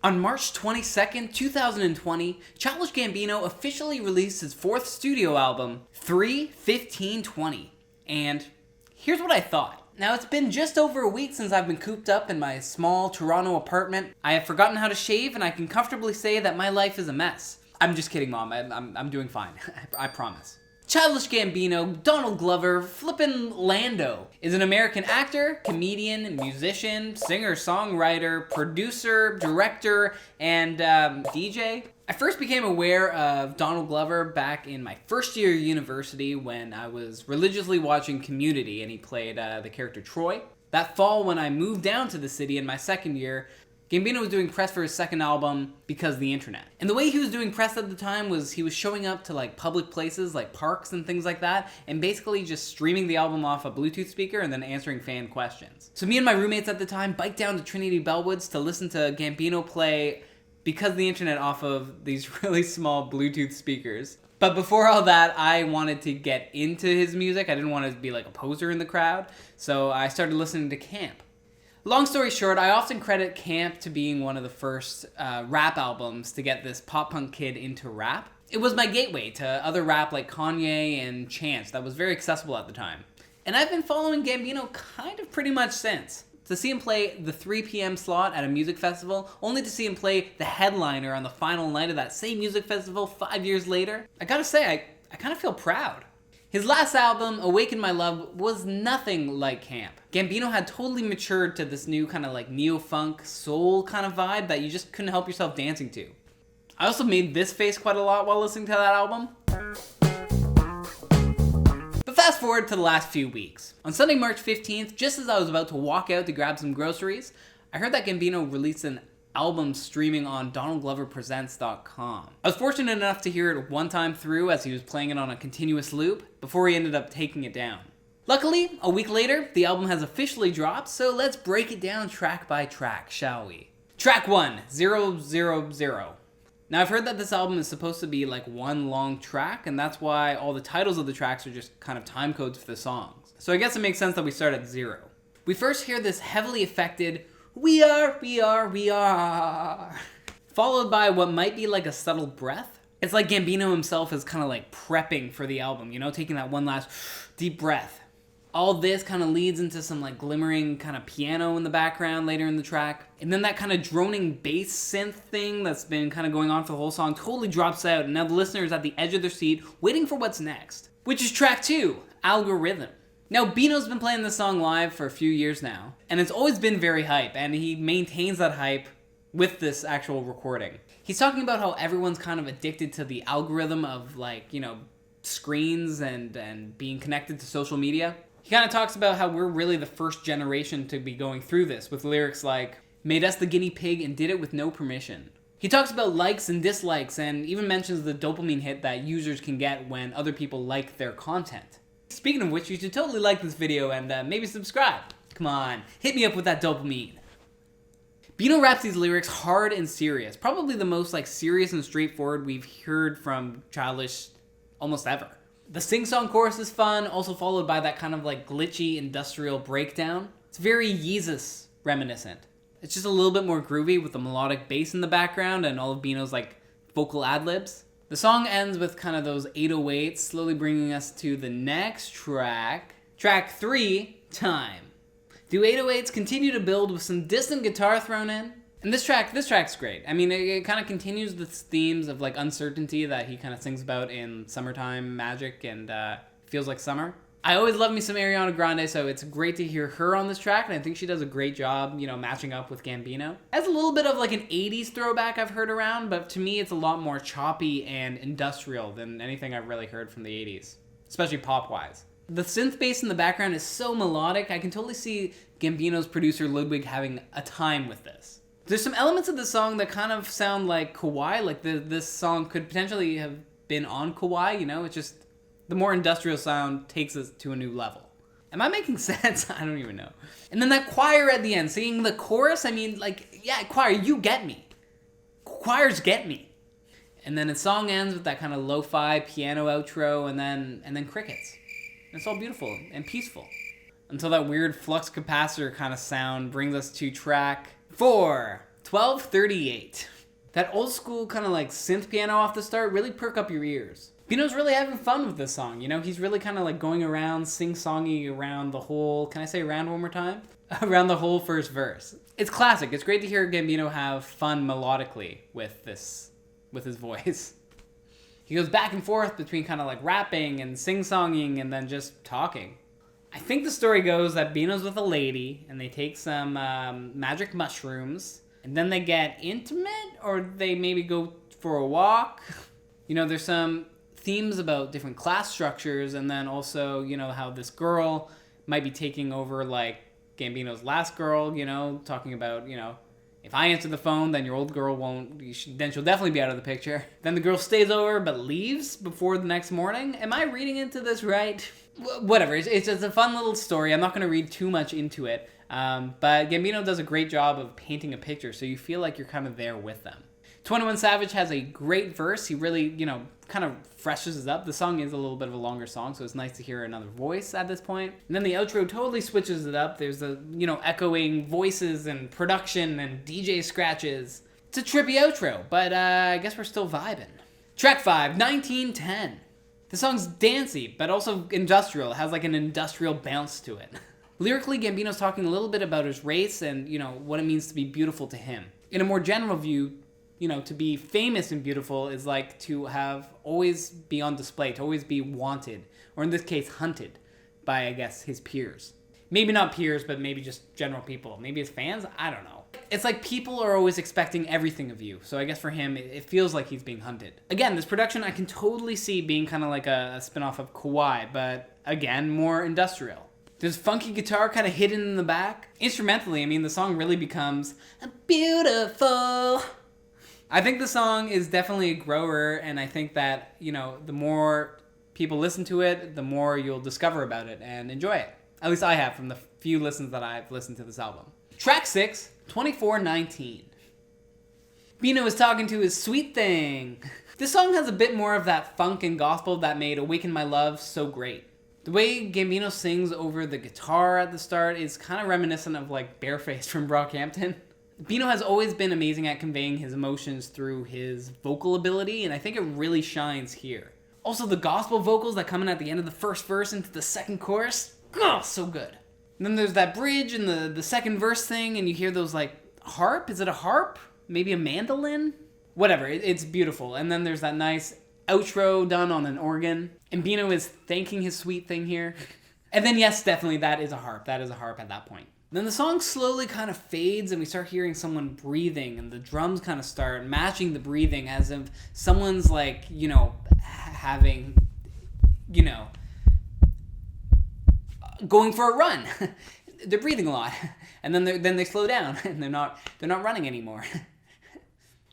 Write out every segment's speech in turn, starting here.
On March 22nd, 2020, Childish Gambino officially released his fourth studio album, 3-15-20. And here's what I thought. Now, it's been just over a week since I've been cooped up in my small Toronto apartment. I have forgotten how to shave, and I can comfortably say that my life is a mess. I'm just kidding, Mom. I'm doing fine. I promise. Childish Gambino, Donald Glover, flippin' Lando, is an American actor, comedian, musician, singer-songwriter, producer, director, and DJ. I first became aware of Donald Glover back in my first year of university when I was religiously watching Community and he played the character Troy. That fall, when I moved down to the city in my second year, Gambino was doing press for his second album because of the internet. And the way he was doing press at the time was he was showing up to like public places like parks and things like that and basically just streaming the album off a Bluetooth speaker and then answering fan questions. So me and my roommates at the time biked down to Trinity Bellwoods to listen to Gambino play because of the internet off of these really small Bluetooth speakers. But before all that, I wanted to get into his music. I didn't want to be like a poser in the crowd. So I started listening to Camp. Long story short, I often credit Camp to being one of the first rap albums to get this pop-punk kid into rap. It was my gateway to other rap like Kanye and Chance that was very accessible at the time. And I've been following Gambino kind of pretty much since. To see him play the 3 p.m. slot at a music festival, only to see him play the headliner on the final night of that same music festival 5 years later, I gotta say, I kind of feel proud. His last album, Awaken My Love, was nothing like Camp. Gambino had totally matured to this new kind of like neo-funk, soul kind of vibe that you just couldn't help yourself dancing to. I also made this face quite a lot while listening to that album. But fast forward to the last few weeks. On Sunday, March 15th, just as I was about to walk out to grab some groceries, I heard that Gambino released an album streaming on DonaldGloverPresents.com. I was fortunate enough to hear it one time through as he was playing it on a continuous loop before he ended up taking it down. Luckily, a week later, the album has officially dropped, so let's break it down track by track, shall we? Track 1, 000. Now, I've heard that this album is supposed to be like one long track, and that's why all the titles of the tracks are just kind of time codes for the songs. So I guess it makes sense that we start at 0. We first hear this heavily affected we are, followed by what might be like a subtle breath. It's like Gambino himself is kind of like prepping for the album, you know, taking that one last deep breath. All this kind of leads into some like glimmering kind of piano in the background later in the track. And then that kind of droning bass synth thing that's been kind of going on for the whole song totally drops out. And now the listener is at the edge of their seat waiting for what's next, which is track 2, Algorythm. Now, Bino's been playing this song live for a few years now, and it's always been very hype, and he maintains that hype with this actual recording. He's talking about how everyone's kind of addicted to the algorithm of, like, you know, screens and being connected to social media. He kind of talks about how we're really the first generation to be going through this, with lyrics like, made us the guinea pig and did it with no permission. He talks about likes and dislikes, and even mentions the dopamine hit that users can get when other people like their content. Speaking of which, you should totally like this video and maybe subscribe. Come on, hit me up with that dopamine. Bino raps these lyrics hard and serious. Probably the most like serious and straightforward we've heard from Childish almost ever. The sing-song chorus is fun, also followed by that kind of like glitchy industrial breakdown. It's very Yeezus reminiscent. It's just a little bit more groovy with the melodic bass in the background and all of Bino's like vocal ad-libs. The song ends with kind of those 808s, slowly bringing us to the next track. Track 3, Time. The 808s continue to build with some distant guitar thrown in. And this track's great. I mean, it kind of continues the themes of like uncertainty that he kind of sings about in Summertime Magic and Feels Like Summer. I always love me some Ariana Grande, so it's great to hear her on this track, and I think she does a great job, you know, matching up with Gambino. It has a little bit of like an 80s throwback I've heard around, but to me it's a lot more choppy and industrial than anything I've really heard from the 80s, especially pop-wise. The synth bass in the background is so melodic, I can totally see Gambino's producer Ludwig having a time with this. There's some elements of the song that kind of sound like Kawaii, like this song could potentially have been on Kawaii, you know, it's just the more industrial sound takes us to a new level. Am I making sense? I don't even know. And then that choir at the end, singing the chorus, I mean, like, yeah, choir, you get me. Choirs get me. And then the song ends with that kind of lo-fi piano outro and then crickets. And it's all beautiful and peaceful. Until that weird flux capacitor kind of sound brings us to track 4, 12:38. That old school kind of like synth piano off the start really perk up your ears. Bino's really having fun with this song, you know? He's really kind of like going around, sing-songing around the whole... Can I say around one more time? Around the whole first verse. It's classic. It's great to hear Gambino have fun melodically with his voice. He goes back and forth between kind of like rapping and sing-songing and then just talking. I think the story goes that Bino's with a lady and they take some magic mushrooms and then they get intimate, or they maybe go for a walk. You know, there's some themes about different class structures, and then also, you know, how this girl might be taking over like Gambino's last girl, you know, talking about, you know, if I answer the phone, then your old girl won't, then she'll definitely be out of the picture. Then the girl stays over but leaves before the next morning. Am I reading into this right? Whatever, it's just a fun little story. I'm not going to read too much into it. But Gambino does a great job of painting a picture, so you feel like you're kind of there with them. 21 Savage has a great verse. He really, you know, kind of freshes it up. The song is a little bit of a longer song, so it's nice to hear another voice at this point. And then the outro totally switches it up. There's the, you know, echoing voices and production and DJ scratches. It's a trippy outro, but I guess we're still vibing. Track 5, 1910. The song's dancey, but also industrial. It has like an industrial bounce to it. Lyrically, Gambino's talking a little bit about his race and, you know, what it means to be beautiful to him. In a more general view, you know, to be famous and beautiful is like to have always be on display, to always be wanted, or in this case, hunted by, I guess, his peers. Maybe not peers, but maybe just general people. Maybe his fans? I don't know. It's like people are always expecting everything of you. So I guess for him, it feels like he's being hunted. Again, this production I can totally see being kind of like a spin-off of Kawaii, but again, more industrial. There's funky guitar kind of hidden in the back. Instrumentally, I mean, the song really becomes beautiful. I think the song is definitely a grower, and I think that, you know, the more people listen to it, the more you'll discover about it and enjoy it. At least I have from the few listens that I've listened to this album. Track 6, 2419. Bino is talking to his sweet thing. This song has a bit more of that funk and gospel that made Awaken My Love so great. The way Gambino sings over the guitar at the start is kind of reminiscent of like Barefaced from Brockhampton. Bino has always been amazing at conveying his emotions through his vocal ability, and I think it really shines here. Also, the gospel vocals that come in at the end of the first verse into the second chorus, oh, so good. And then there's that bridge and the second verse thing, and you hear those like harp. Is it a harp? Maybe a mandolin? Whatever, it's beautiful. And then there's that nice outro done on an organ. And Bino is thanking his sweet thing here. And then yes, definitely that is a harp. That is a harp at that point. Then the song slowly kind of fades and we start hearing someone breathing, and the drums kind of start matching the breathing as if someone's like, you know, having, you know, going for a run. They're breathing a lot. And then they slow down and they're not running anymore.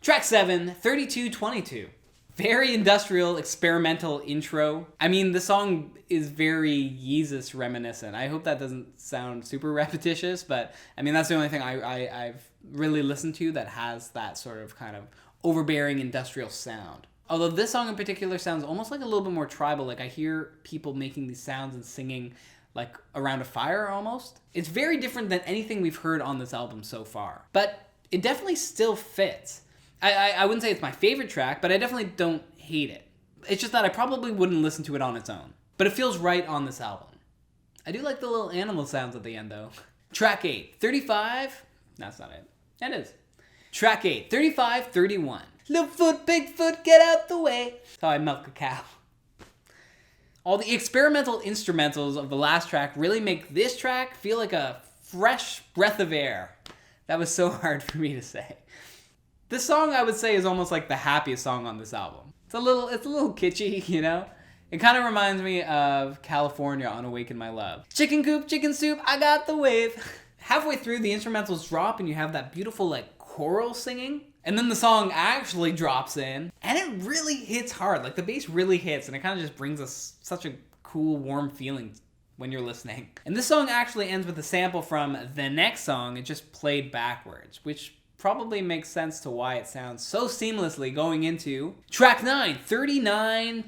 Track 7, 3222. Very industrial, experimental intro. I mean, the song is very Yeezus reminiscent. I hope that doesn't sound super repetitious, but I mean, that's the only thing I've really listened to that has that sort of kind of overbearing industrial sound. Although this song in particular sounds almost like a little bit more tribal. Like I hear people making these sounds and singing like around a fire almost. It's very different than anything we've heard on this album so far, but it definitely still fits. I wouldn't say it's my favorite track, but I definitely don't hate it. It's just that I probably wouldn't listen to it on its own. But it feels right on this album. I do like the little animal sounds at the end, though. Track 8, 35... That's not it. That is. Track 8, 3531. Little foot, big foot, get out the way. That's how I milk a cow. All the experimental instrumentals of the last track really make this track feel like a fresh breath of air. That was so hard for me to say. This song, I would say, is almost like the happiest song on this album. It's a little kitschy, you know? It kind of reminds me of California on Awaken My Love. Chicken coop, chicken soup, I got the wave. Halfway through, the instrumentals drop and you have that beautiful, like, choral singing. And then the song actually drops in. And it really hits hard. Like, the bass really hits, and it kind of just brings us such a cool, warm feeling when you're listening. And this song actually ends with a sample from the next song. It just played backwards, which probably makes sense to why it sounds so seamlessly going into track 9, 39...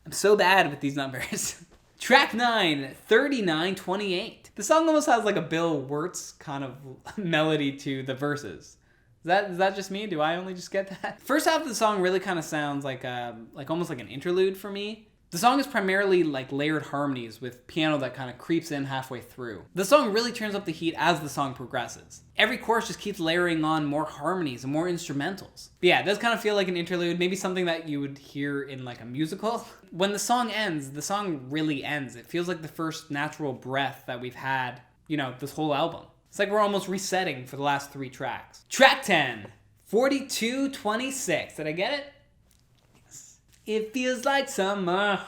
I'm so bad with these numbers. Track 9, 3928. The song almost has like a Bill Wirtz kind of melody to the verses. Is that just me? Do I only just get that? First half of the song really kind of sounds like almost like an interlude for me. The song is primarily like layered harmonies with piano that kind of creeps in halfway through. The song really turns up the heat as the song progresses. Every chorus just keeps layering on more harmonies and more instrumentals. But yeah, it does kind of feel like an interlude, maybe something that you would hear in like a musical. When the song ends, the song really ends. It feels like the first natural breath that we've had, this whole album. It's like we're almost resetting for the last 3 tracks. Track 10, 4226. Did I get it? It feels like summer.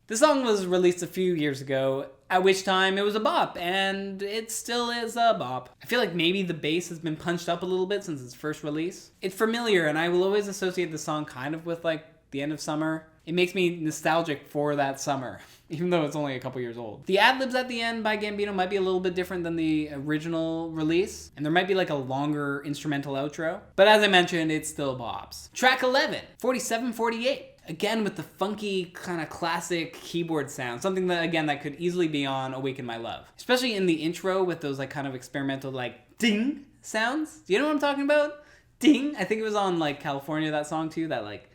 The song was released a few years ago, at which time it was a bop, and it still is a bop. I feel like maybe the bass has been punched up a little bit since its first release. It's familiar, and I will always associate the song kind of with like the end of summer. It makes me nostalgic for that summer, even though it's only a couple years old. The ad-libs at the end by Gambino might be a little bit different than the original release, and there might be like a longer instrumental outro. But as I mentioned, it still bops. Track 11, 4748. Again, with the funky kind of classic keyboard sound, something that, again, that could easily be on Awaken My Love. Especially in the intro with those like kind of experimental like ding sounds. Do you know what I'm talking about? Ding. I think it was on like California, that song too, that like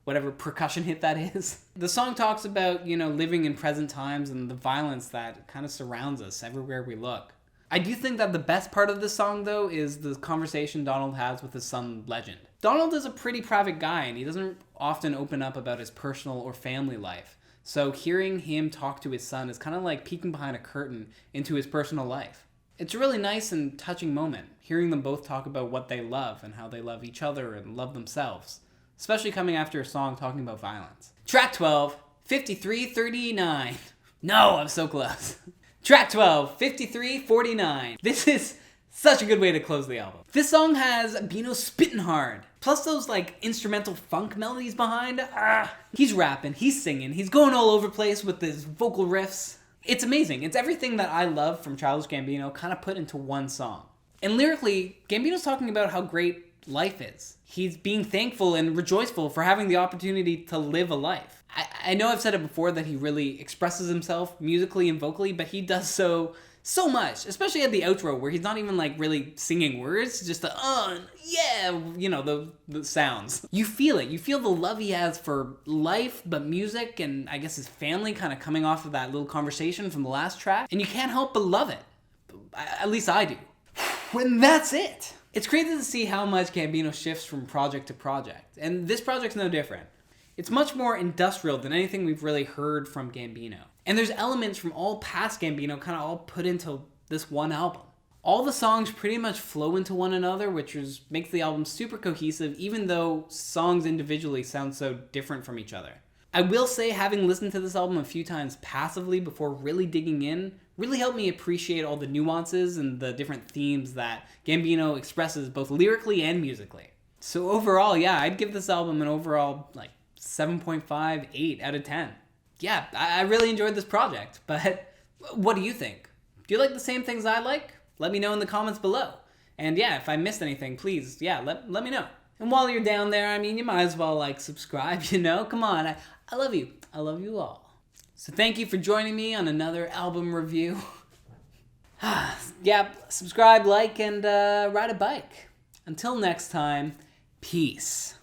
whatever percussion hit that is. The song talks about, living in present times and the violence that kind of surrounds us everywhere we look. I do think that the best part of this song, though, is the conversation Donald has with his son, Legend. Donald is a pretty private guy, and he doesn't often open up about his personal or family life. So hearing him talk to his son is kind of like peeking behind a curtain into his personal life. It's a really nice and touching moment, hearing them both talk about what they love and how they love each other and love themselves, especially coming after a song talking about violence. Track 12, 5339. No, I'm so close. Track 12, 5349. This is such a good way to close the album. This song has Bino spitting hard, plus those like instrumental funk melodies behind. He's rapping, he's singing, he's going all over the place with his vocal riffs. It's amazing. It's everything that I love from Childish Gambino kind of put into one song. And lyrically, Gambino's talking about how great life is. He's being thankful and rejoiceful for having the opportunity to live a life. I know I've said it before that he really expresses himself musically and vocally, but he does so much, especially at the outro where he's not even like really singing words, just the the sounds. You feel it. You feel the love he has for life, but music and I guess his family kind of coming off of that little conversation from the last track, and you can't help but love it. At least I do. And that's it. It's crazy to see how much Gambino shifts from project to project, and this project's no different. It's much more industrial than anything we've really heard from Gambino. And there's elements from all past Gambino kind of all put into this one album. All the songs pretty much flow into one another, which makes the album super cohesive, even though songs individually sound so different from each other. I will say, having listened to this album a few times passively before really digging in, really helped me appreciate all the nuances and the different themes that Gambino expresses both lyrically and musically. So overall, yeah, I'd give this album an overall 7.5, 8 out of 10. Yeah, I really enjoyed this project, but what do you think? Do you like the same things I like? Let me know in the comments below. And yeah, if I missed anything, please, let me know. And while you're down there, you might as well subscribe, Come on, I love you. I love you all. So thank you for joining me on another album review. Yeah, subscribe, like, and ride a bike. Until next time, peace.